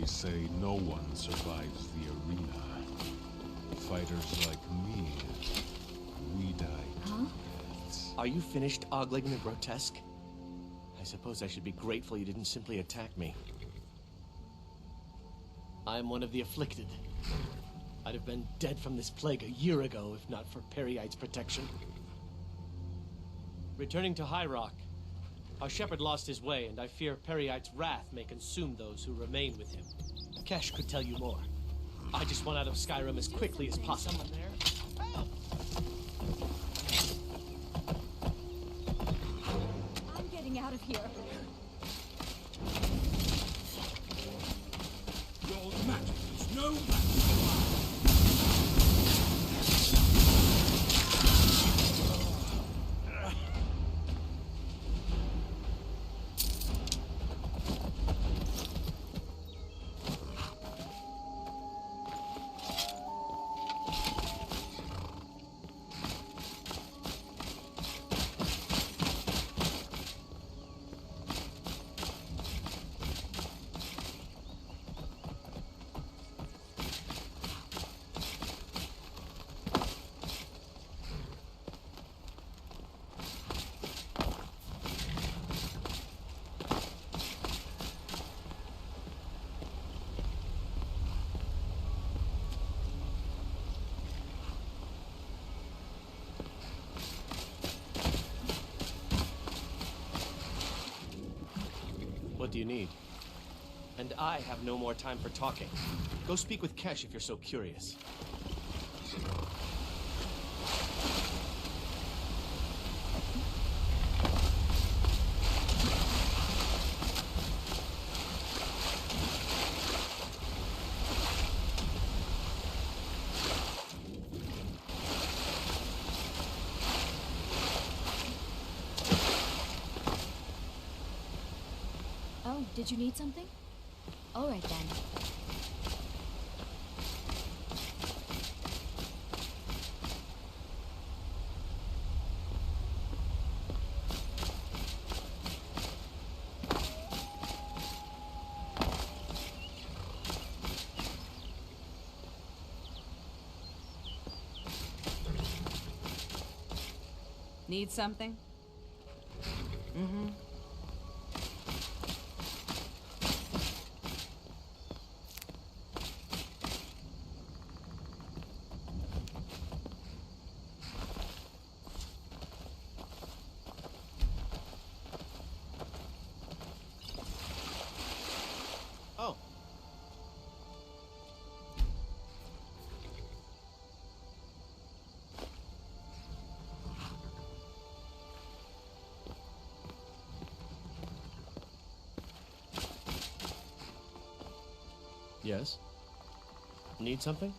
They say no one survives the arena. Fighters like me, we die. Huh? Are you finished ogling the grotesque? I suppose I should be grateful you didn't simply attack me. I am one of the afflicted. I'd have been dead from this plague a year ago if not for Periite's protection. Returning to High Rock, our shepherd lost his way, and I fear Periite's wrath may consume those who remain with him. Kesh could tell you more. I just want out of Skyrim as quickly as possible. I'm getting out of here. Your magic is no match for mine. What do you need? And I have no more time for talking. Go speak with Kesh if you're so curious. Oh, did you need something? All right then. Need something? Mm-hmm. Oh. Yes? Need something?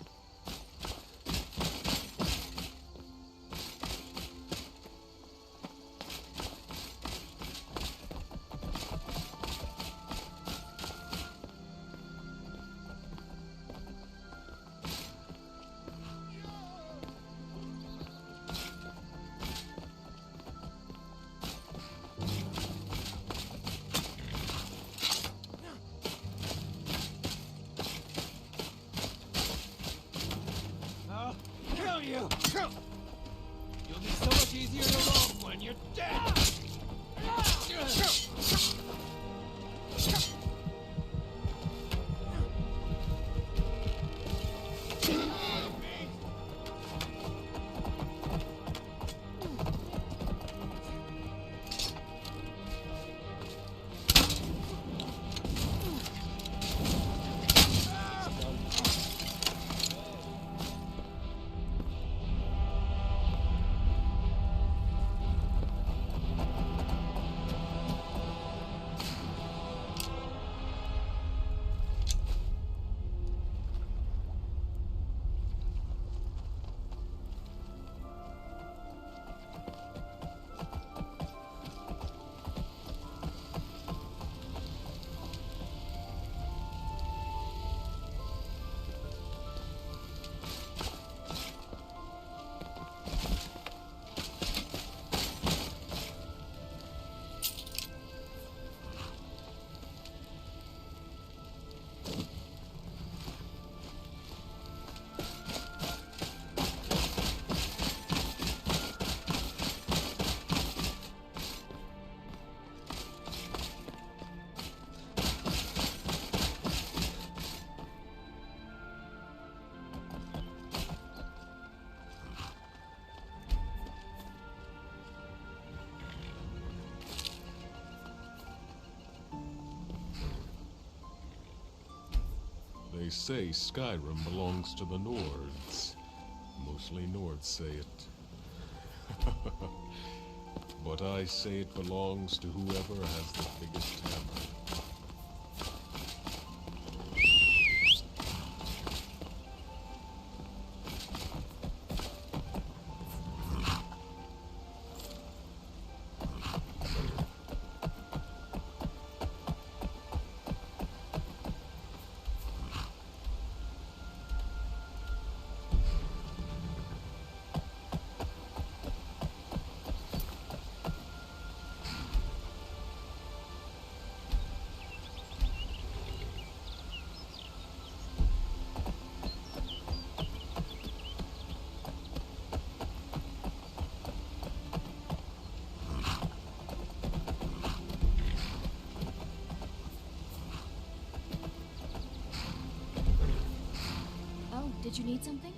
They say Skyrim belongs to the Nords. Mostly Nords say it. But I say it belongs to whoever has the biggest hammer. Did you need something?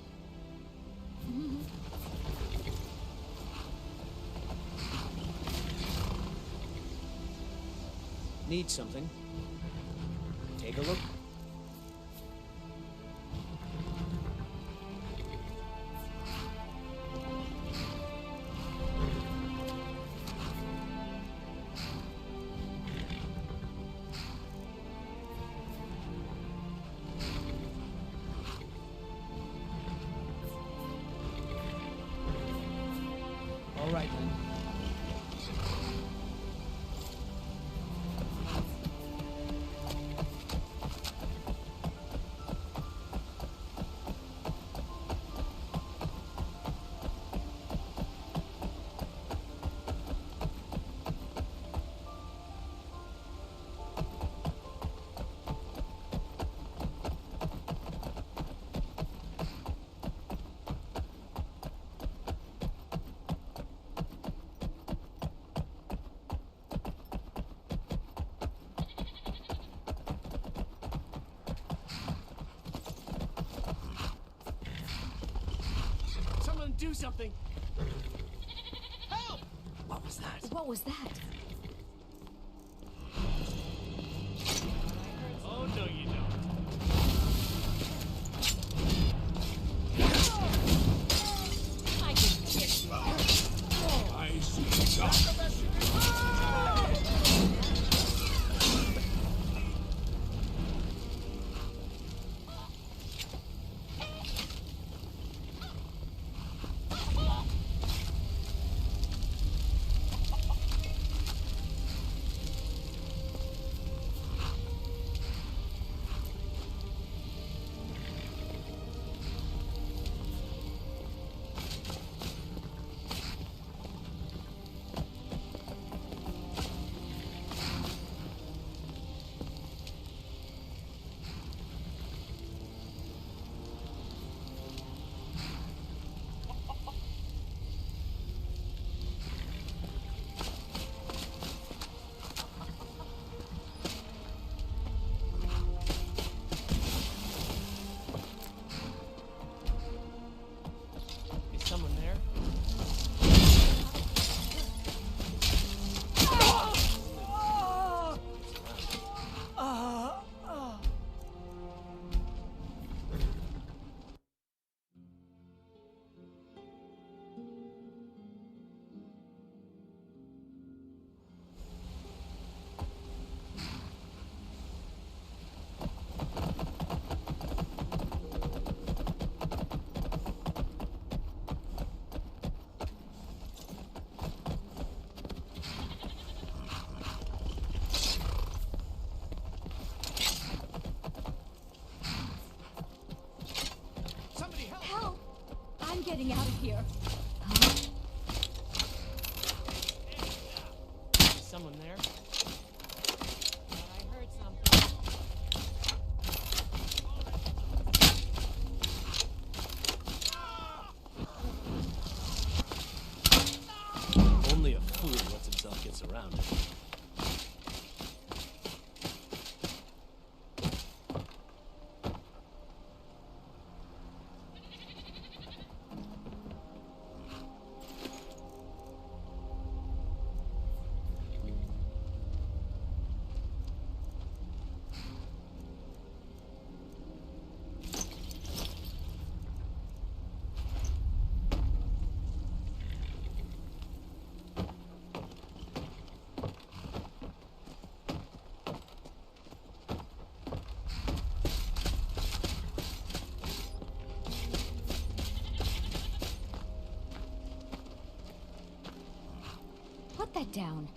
Need something? Take a look. All right, then. Do something! Help! What was that? What was that? Oh, no, you don't. I can kick you. I see dark. Getting out of here. Is someone there? I heard something. Only a fool lets himself get surrounded. Put that down.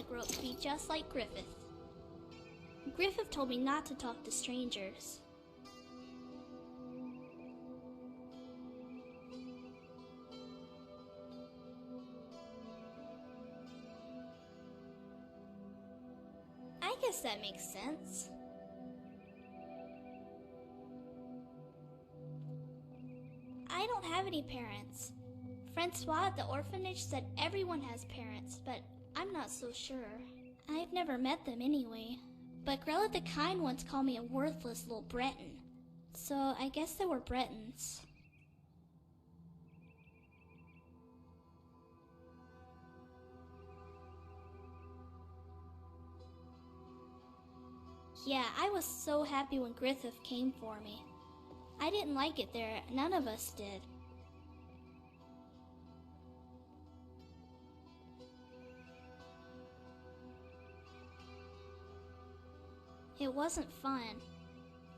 Grow up to be just like Griffith. Griffith told me not to talk to strangers. I guess that makes sense. I don't have any parents. Francois at the orphanage said everyone has parents, but I'm not so sure. I've never met them anyway. But Grella the Kind once called me a worthless little Breton. So I guess they were Bretons. Yeah, I was so happy when Griffith came for me. I didn't like it there, none of us did. It wasn't fun.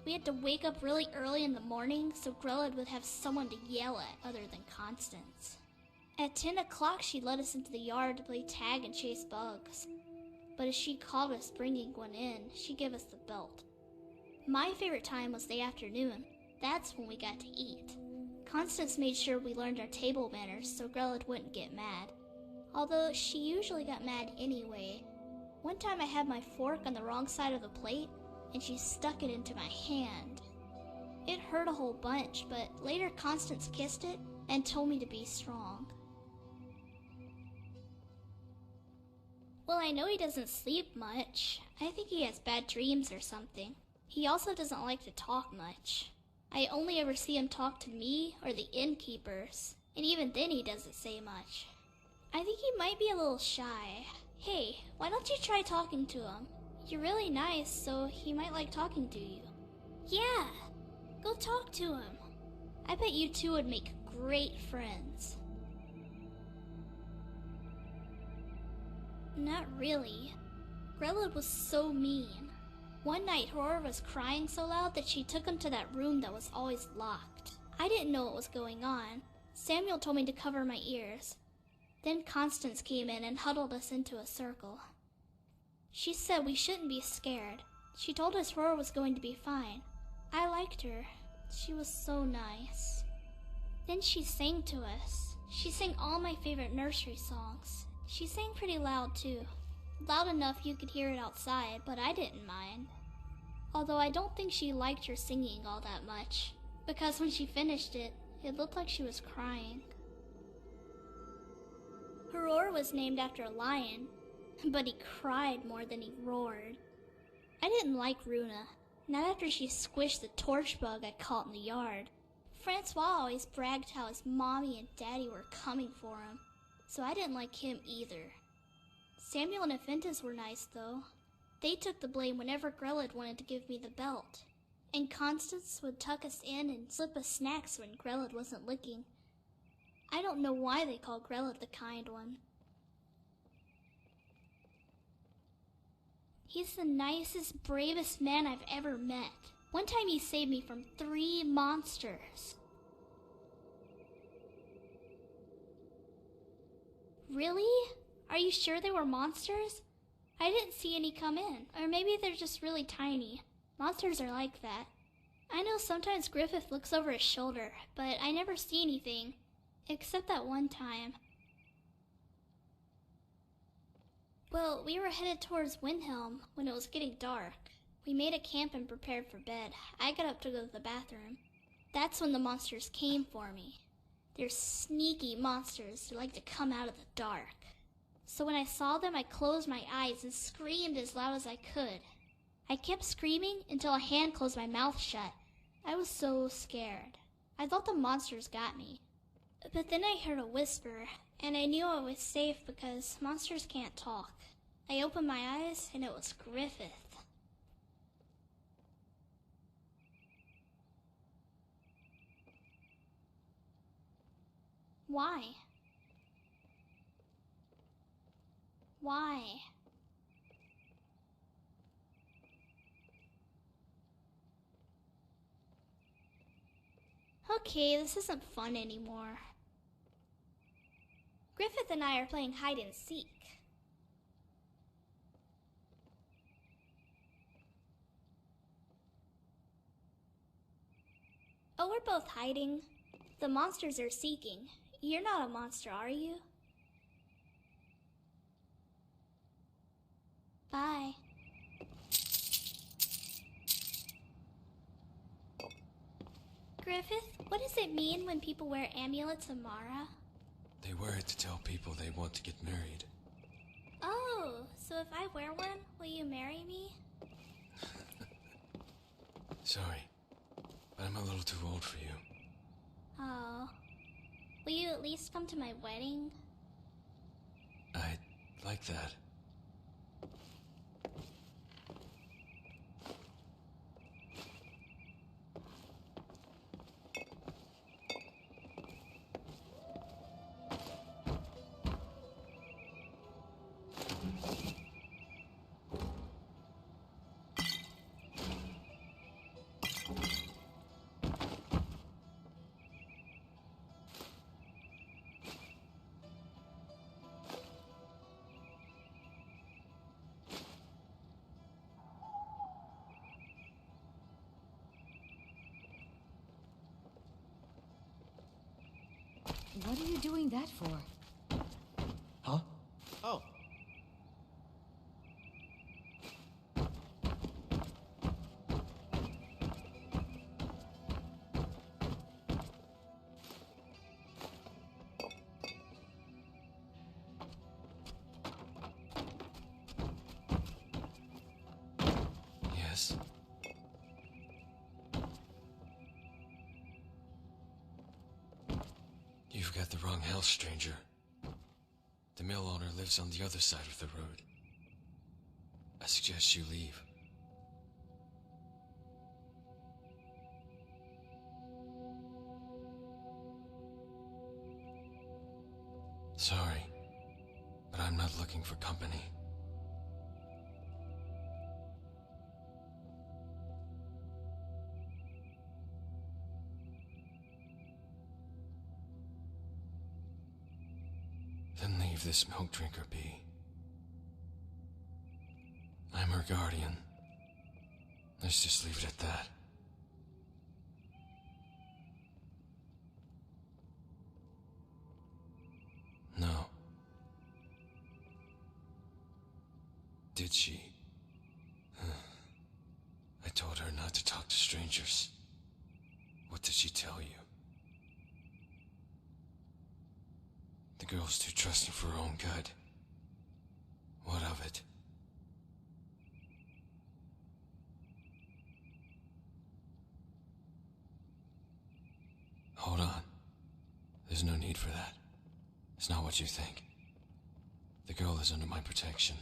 We had to wake up really early in the morning so Grella would have someone to yell at other than Constance. At 10 o'clock she let us into the yard to play tag and chase bugs. But as she called us bringing one in, she gave us the belt. My favorite time was the afternoon. That's when we got to eat. Constance made sure we learned our table manners so Grella wouldn't get mad. Although she usually got mad anyway. One time I had my fork on the wrong side of the plate, and she stuck it into my hand. It hurt a whole bunch, but later Constance kissed it and told me to be strong. Well, I know he doesn't sleep much. I think he has bad dreams or something. He also doesn't like to talk much. I only ever see him talk to me or the innkeepers, and even then he doesn't say much. I think he might be a little shy. Hey, why don't you try talking to him? You're really nice, so he might like talking to you. Yeah, go talk to him. I bet you two would make great friends. Not really. Grella was so mean. One night, Aurora was crying so loud that she took him to that room that was always locked. I didn't know what was going on. Samuel told me to cover my ears. Then Constance came in and huddled us into a circle. She said we shouldn't be scared. She told us Aurora was going to be fine. I liked her. She was so nice. Then she sang to us. She sang all my favorite nursery songs. She sang pretty loud too. Loud enough you could hear it outside, but I didn't mind. Although I don't think she liked her singing all that much, because when she finished it, it looked like she was crying. Her roar was named after a lion, but he cried more than he roared. I didn't like Runa, not after she squished the torch bug I caught in the yard. Francois always bragged how his mommy and daddy were coming for him, so I didn't like him either. Samuel and Aventus were nice though. They took the blame whenever Grella wanted to give me the belt, and Constance would tuck us in and slip us snacks when Grella wasn't looking. I don't know why they call Grella the kind one. He's the nicest, bravest man I've ever met. One time he saved me from 3 monsters. Really? Are you sure they were monsters? I didn't see any come in. Or maybe they're just really tiny. Monsters are like that. I know sometimes Griffith looks over his shoulder, but I never see anything. Except that one time. Well, we were headed towards Windhelm when it was getting dark. We made a camp and prepared for bed. I got up to go to the bathroom. That's when the monsters came for me. They're sneaky monsters who like to come out of the dark. So when I saw them, I closed my eyes and screamed as loud as I could. I kept screaming until a hand closed my mouth shut. I was so scared. I thought the monsters got me. But then I heard a whisper, and I knew I was safe because monsters can't talk. I opened my eyes, and it was Griffith. Why? Why? Okay, this isn't fun anymore. Griffith and I are playing hide and seek. Oh, we're both hiding. The monsters are seeking. You're not a monster, are you? Bye. Griffith, what does it mean when people wear amulets of Mara? They wear it to tell people they want to get married. Oh, so if I wear one, will you marry me? Sorry, but I'm a little too old for you. Oh. Will you at least come to my wedding? I'd like that. What are you doing that for? Huh? Oh. Yes. You've got the wrong house, stranger. The mill owner lives on the other side of the road. I suggest you leave. Sorry, but I'm not looking for company. Then leave this milk drinker be. I'm her guardian. Let's just leave it at that. No. Did she? I told her not to talk to strangers. What did she tell you? The girl's too trusting for her own good. What of it? Hold on. There's no need for that. It's not what you think. The girl is under my protection.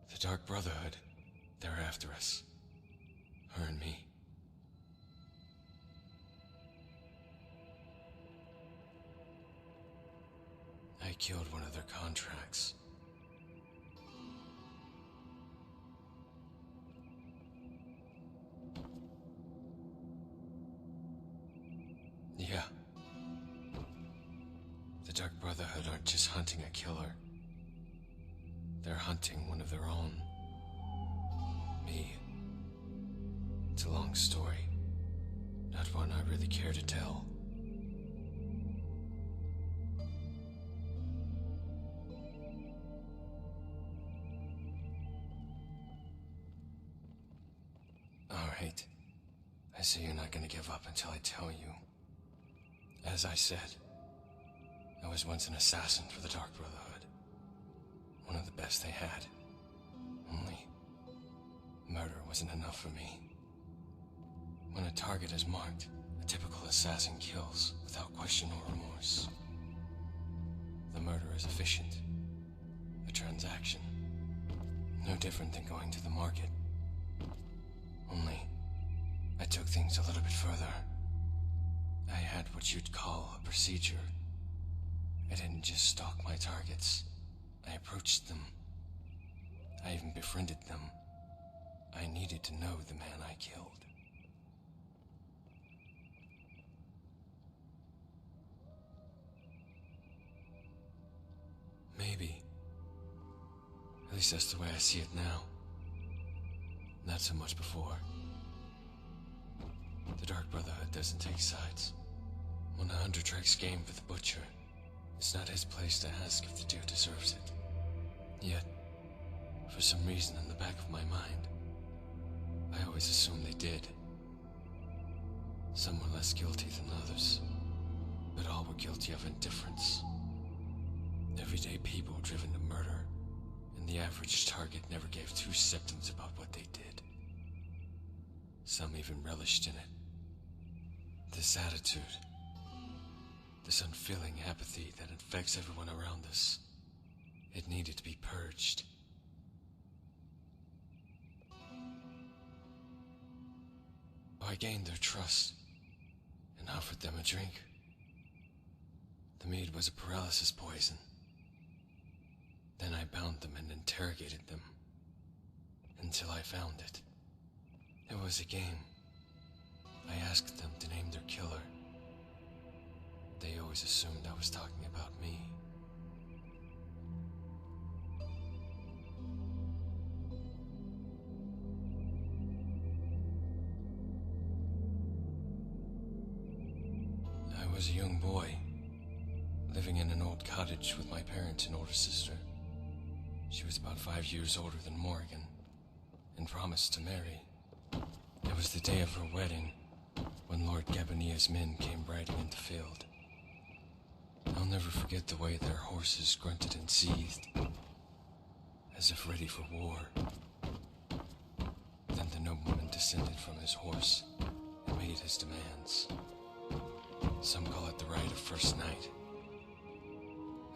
The Dark Brotherhood, they're after us. Her and me. I killed one of their contracts. Yeah. The Dark Brotherhood aren't just hunting a killer. They're hunting one of their own. Me. It's a long story. Not one I really care to tell. Alright. I see you're not gonna give up until I tell you. As I said, I was once an assassin for the Dark Brotherhood. One of the best they had. Only, murder wasn't enough for me. When a target is marked, a typical assassin kills without question or remorse. The murder is efficient. A transaction. No different than going to the market. Only, I took things a little bit further. I had what you'd call a procedure. I didn't just stalk my targets. I approached them. I even befriended them. I needed to know the man I killed. Maybe. At least that's the way I see it now. Not so much before. The Dark Brotherhood doesn't take sides. When a hunter tracks game for the butcher, it's not his place to ask if the deer deserves it. Yet, for some reason in the back of my mind, I always assumed they did. Some were less guilty than others, but all were guilty of indifference. Everyday people driven to murder, and the average target never gave two symptoms about what they did. Some even relished in it. This attitude, this unfeeling apathy that infects everyone around us, it needed to be purged. I gained their trust and offered them a drink. The mead was a paralysis poison. Then I bound them and interrogated them until I found it. It was a game. I asked them to name their killer. They always assumed I was talking about me. I was a young boy, living in an old cottage with my parents and older sister. She was about 5 years older than Morrigan, and promised to marry. It was the day of her wedding, when Lord Gabonia's men came riding in the field. I'll never forget the way their horses grunted and seethed, as if ready for war. Then the nobleman descended from his horse and made his demands. Some call it the right of first night,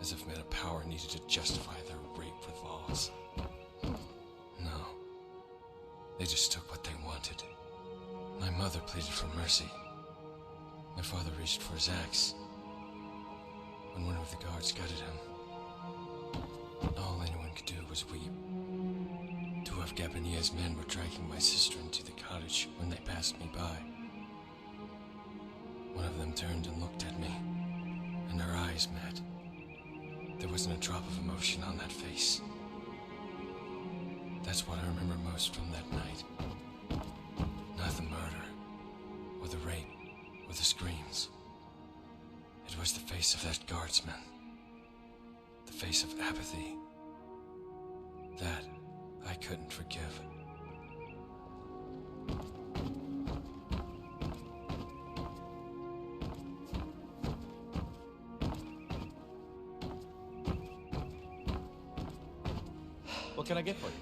as if men of power needed to justify their rape with laws. No, they just took what they wanted. My mother pleaded for mercy. My father reached for his axe when one of the guards gutted him. All anyone could do was weep. Two of Gabonia's men were dragging my sister into the cottage when they passed me by. One of them turned and looked at me, and our eyes met. There wasn't a drop of emotion on that face. That's what I remember most from that night. Not the murder, or the rape, or the screams. It was the face of that guardsman. The face of apathy. That I couldn't forgive. What can I get for you?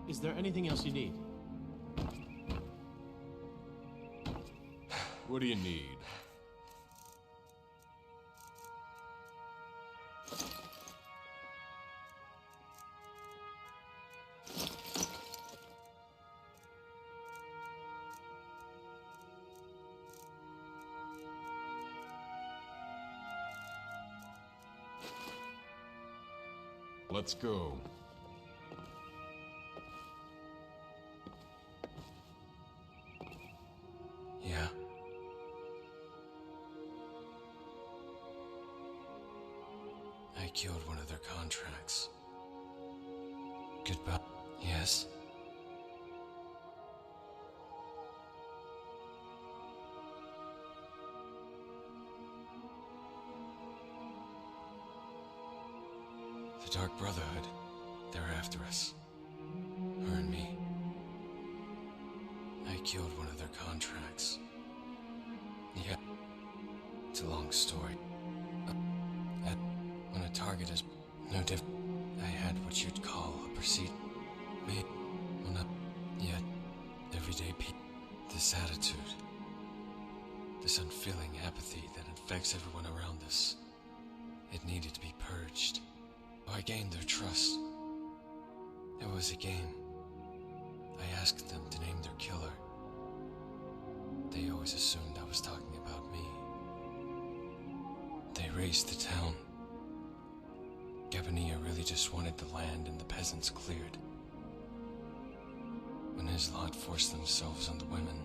Is there anything else you need? What do you need? Let's go. Yeah. I killed one of their contracts. Goodbye. Yes? The Dark Brotherhood. They're after us. Her and me. I killed one of their contracts. Yeah. It's a long story. When a target is no different, I had what you'd call a proceed. Me. Well, not yet. Everyday people. This attitude. This unfeeling apathy that infects everyone around us. It needed to be purged. I gained their trust. It was a game. I asked them to name their killer. They always assumed I was talking about me. They razed the town. Gabania really just wanted the land and the peasants cleared. When his lot forced themselves on the women,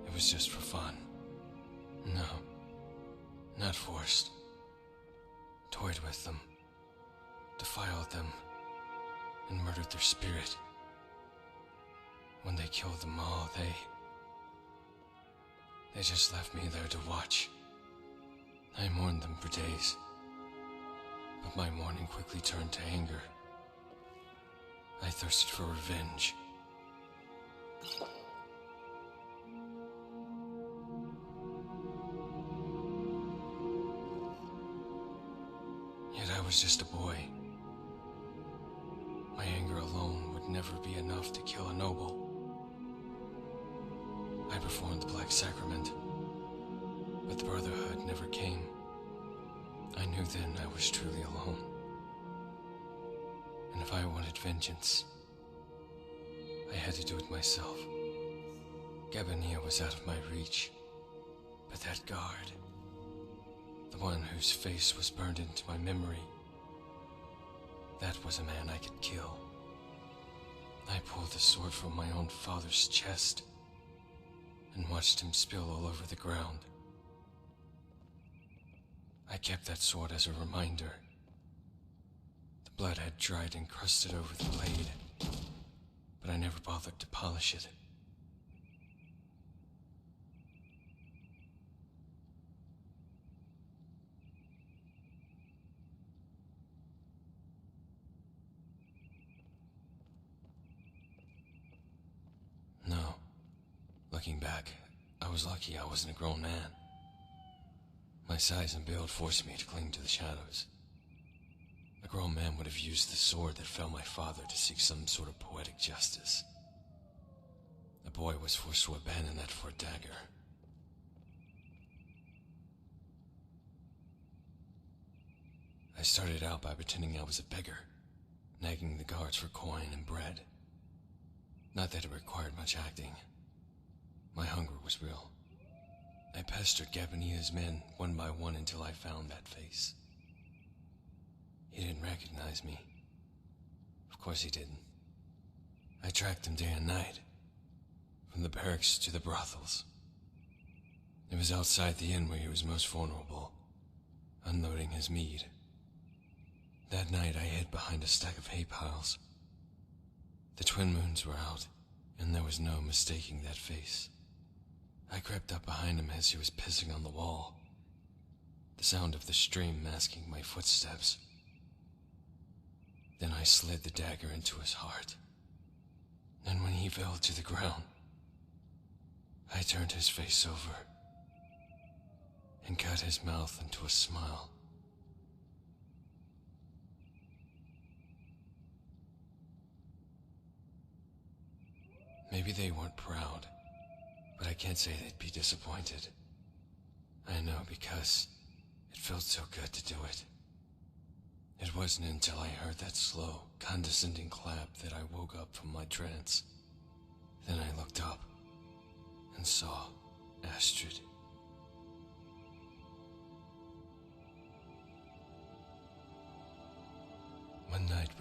it was just for fun. No, not forced. Toyed with them, defiled them, and murdered their spirit. When they killed them all, they just left me there to watch. I mourned them for days, but my mourning quickly turned to anger. I thirsted for revenge. Yet I was just a boy. My anger alone would never be enough to kill a noble. I performed the Black Sacrament, but the Brotherhood never came. I knew then I was truly alone. And if I wanted vengeance, I had to do it myself. Gabania was out of my reach, but that guard, the one whose face was burned into my memory, that was a man I could kill. I pulled the sword from my own father's chest and watched him spill all over the ground. I kept that sword as a reminder. The blood had dried and crusted over the blade, but I never bothered to polish it. No. Looking back, I was lucky I wasn't a grown man. My size and build forced me to cling to the shadows. A grown man would have used the sword that fell my father to seek some sort of poetic justice. A boy was forced to abandon that for a dagger. I started out by pretending I was a beggar, nagging the guards for coin and bread. Not that it required much acting. My hunger was real. I pestered Gabania's men one by one until I found that face. He didn't recognize me. Of course he didn't. I tracked him day and night, from the barracks to the brothels. It was outside the inn where he was most vulnerable, unloading his mead. That night I hid behind a stack of hay piles. The twin moons were out, and there was no mistaking that face. I crept up behind him as he was pissing on the wall, the sound of the stream masking my footsteps. Then I slid the dagger into his heart, and when he fell to the ground, I turned his face over and cut his mouth into a smile. Maybe they weren't proud, but I can't say they'd be disappointed. I know because it felt so good to do it. It wasn't until I heard that slow, condescending clap that I woke up from my trance. Then I looked up and saw Astrid.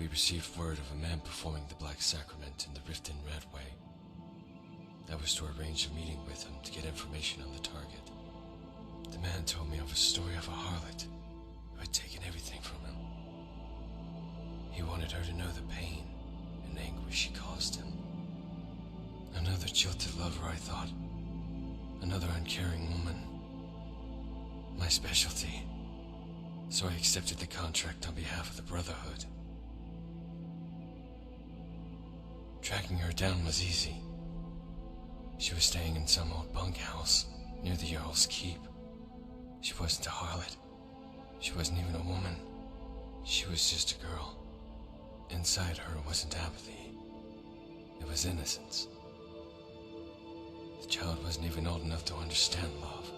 we received word of a man performing the Black Sacrament in the Rift in Redway. I was to arrange a meeting with him to get information on the target. The man told me of a story of a harlot who had taken everything from him. He wanted her to know the pain and anguish she caused him. Another jilted lover, I thought. Another uncaring woman. My specialty. So I accepted the contract on behalf of the Brotherhood. Tracking her down was easy. She was staying in some old bunkhouse near the Jarl's Keep. She wasn't a harlot. She wasn't even a woman. She was just a girl. Inside her wasn't apathy. It was innocence. The child wasn't even old enough to understand love.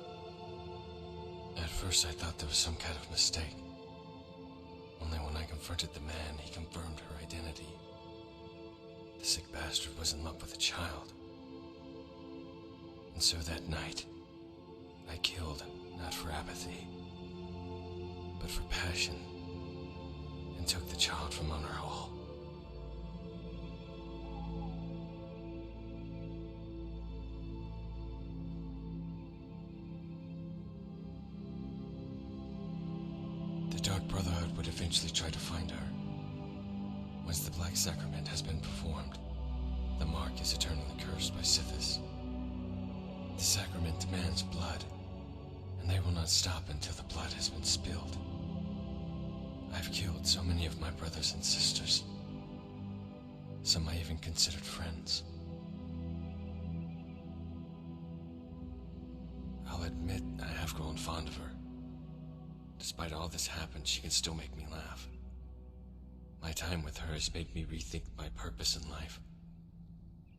At first I thought there was some kind of mistake. Only when I confronted the man, he confirmed her identity. The sick bastard was in love with a child. And so that night, I killed, not for apathy, but for passion, and took the child from on her hall. The Dark Brotherhood would eventually try to find her. Once the Black Sacrament has been performed, the mark is eternally cursed by suffice. The sacrament demands blood, and they will not stop until the blood has been spilled. I've killed so many of my brothers and sisters. Some I even considered friends. I'll admit I have grown fond of her. Despite all this happened, she can still make me laugh. My time with her has made me rethink my purpose in life.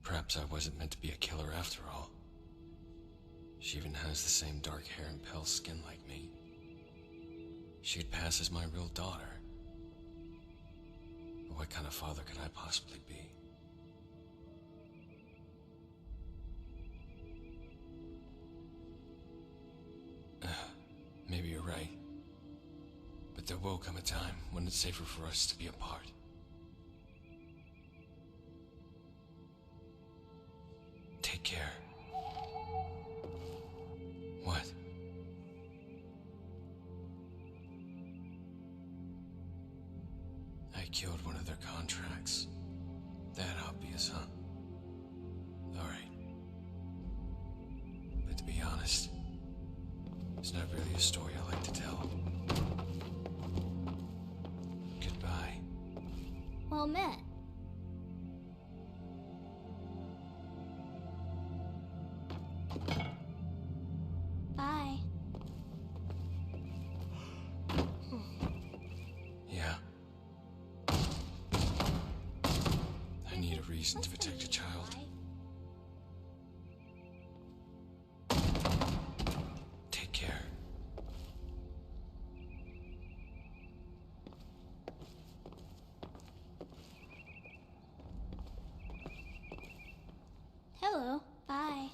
Perhaps I wasn't meant to be a killer after all. She even has the same dark hair and pale skin like me. She'd pass as my real daughter. But what kind of father could I possibly be? Maybe you're right. But there will come a time when it's safer for us to be apart. Take care. What? I killed one of their contracts. That obvious, huh? Alright. But to be honest, it's not really a story I like to tell. Goodbye. Well met. Bye. Yeah. I need a reason to protect a child. Take care. Hello. Bye.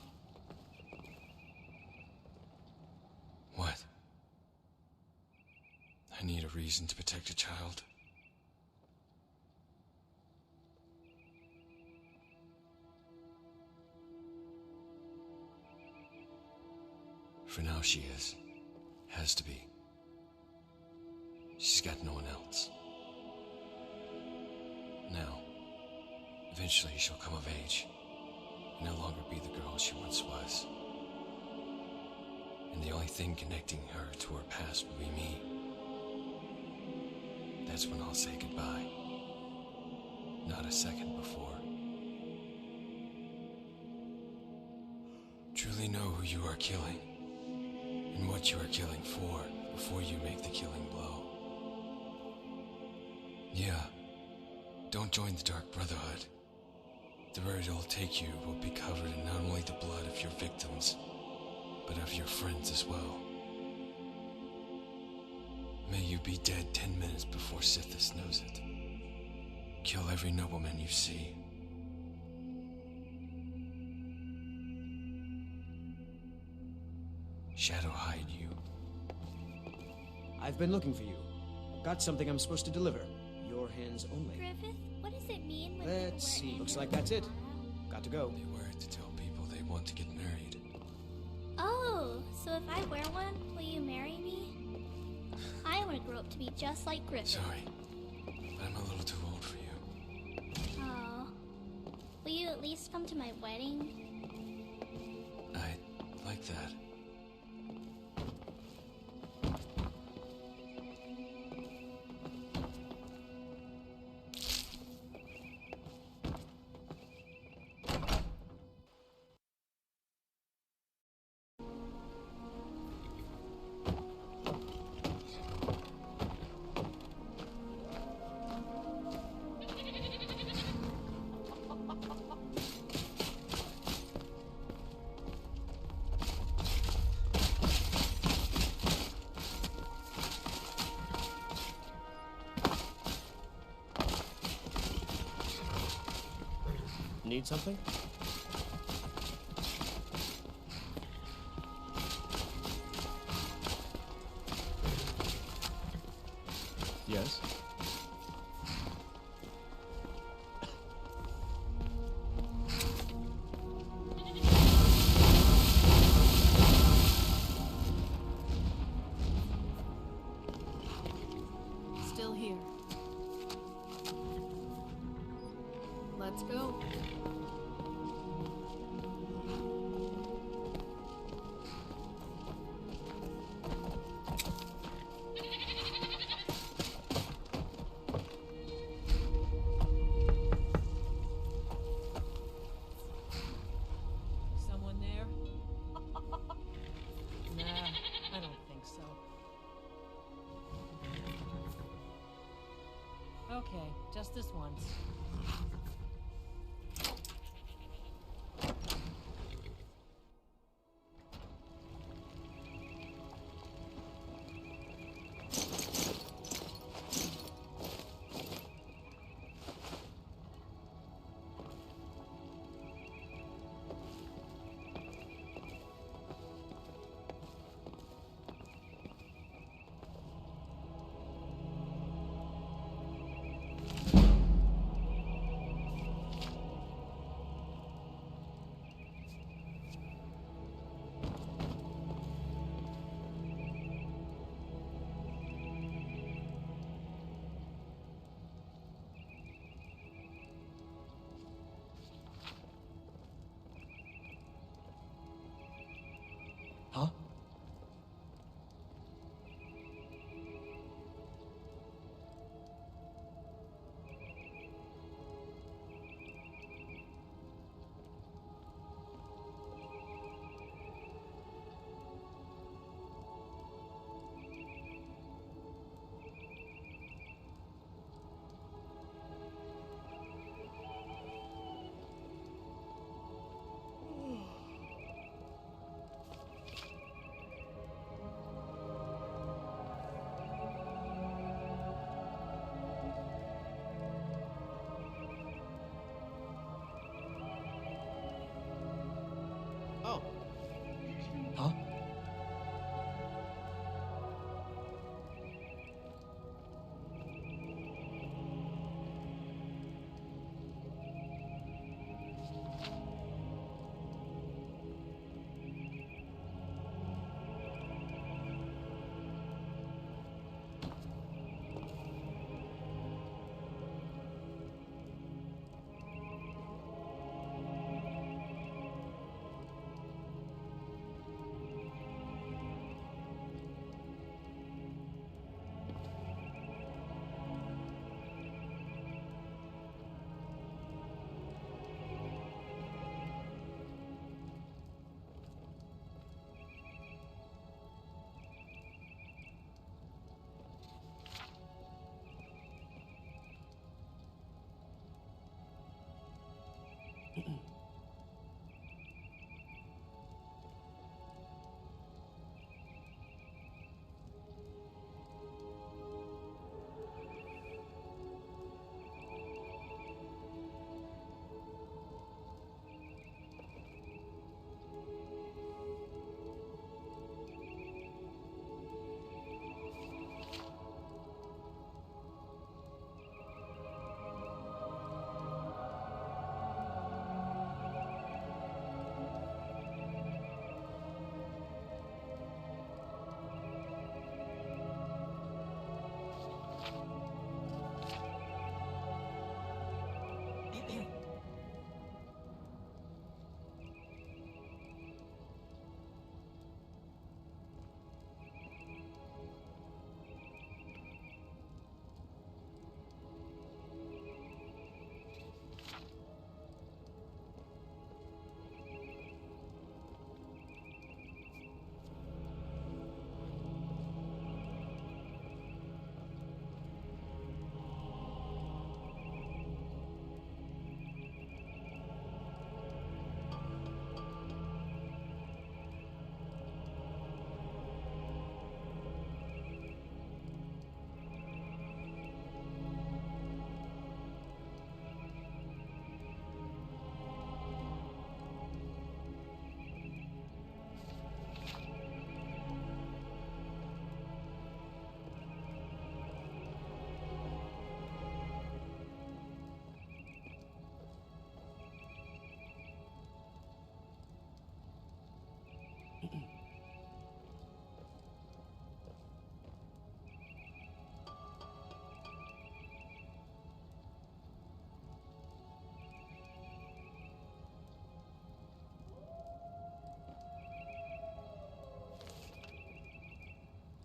What? I need a reason to protect a child. For now she is. Has to be. She's got no one else. Now, eventually she'll come of age, and no longer be the girl she once was. And the only thing connecting her to her past will be me. That's when I'll say goodbye. Not a second before. Truly know who you are killing, and what you are killing for, before you make the killing blow. Yeah, don't join the Dark Brotherhood. The road it'll take you will be covered in not only the blood of your victims, but of your friends as well. May you be dead 10 minutes before Sithis knows it. Kill every nobleman you see. Shadow hide you. I've been looking for you. Got something I'm supposed to deliver. your hands only. Griffith, what does it mean when Let's people wear see. Looks like amulets? that's it. Got to go. They wear it to tell people they want to get married. Oh, so if I wear one, will you marry me? I want to grow up to be just like Griffith. Sorry, but I'm a little too old for you. Oh. Will you at least come to my wedding? I like that. Need something? Yes? Still here. Let's go. Someone there? Nah, I don't think so. Okay, just this once.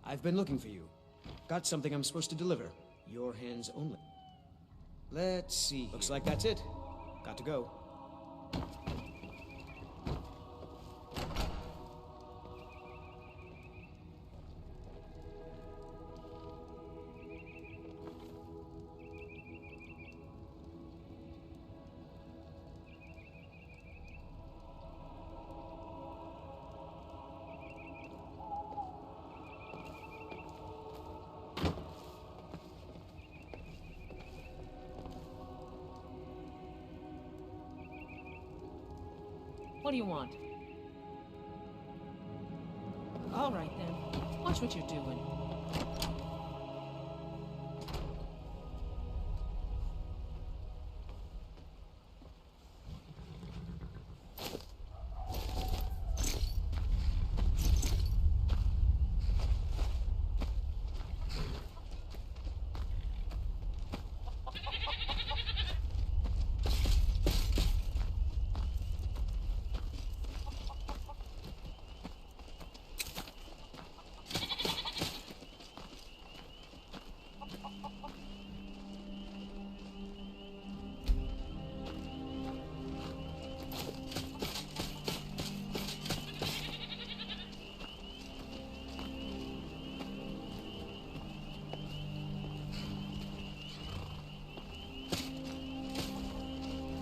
I've been looking for you. Got something I'm supposed to deliver. Your hands only. Let's see. Looks like that's it. Got to go. What do you want? All right, then. Watch what you're doing.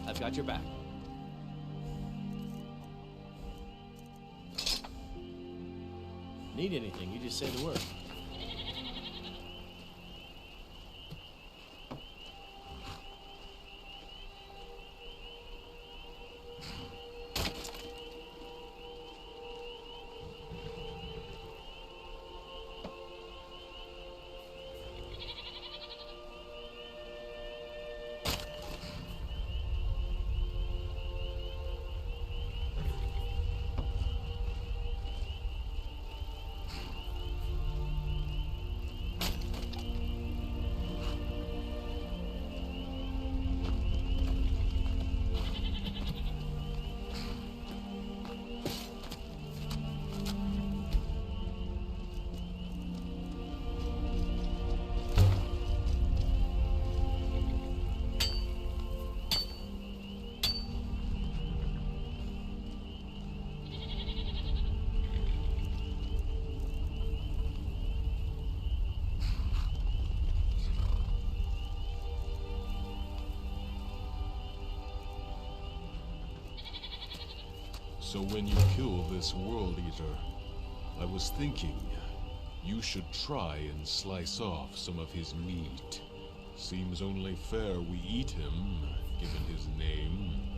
I've got your back. Need anything, you just say the word. So when you kill this World Eater, I was thinking you should try and slice off some of his meat. Seems only fair we eat him, given his name.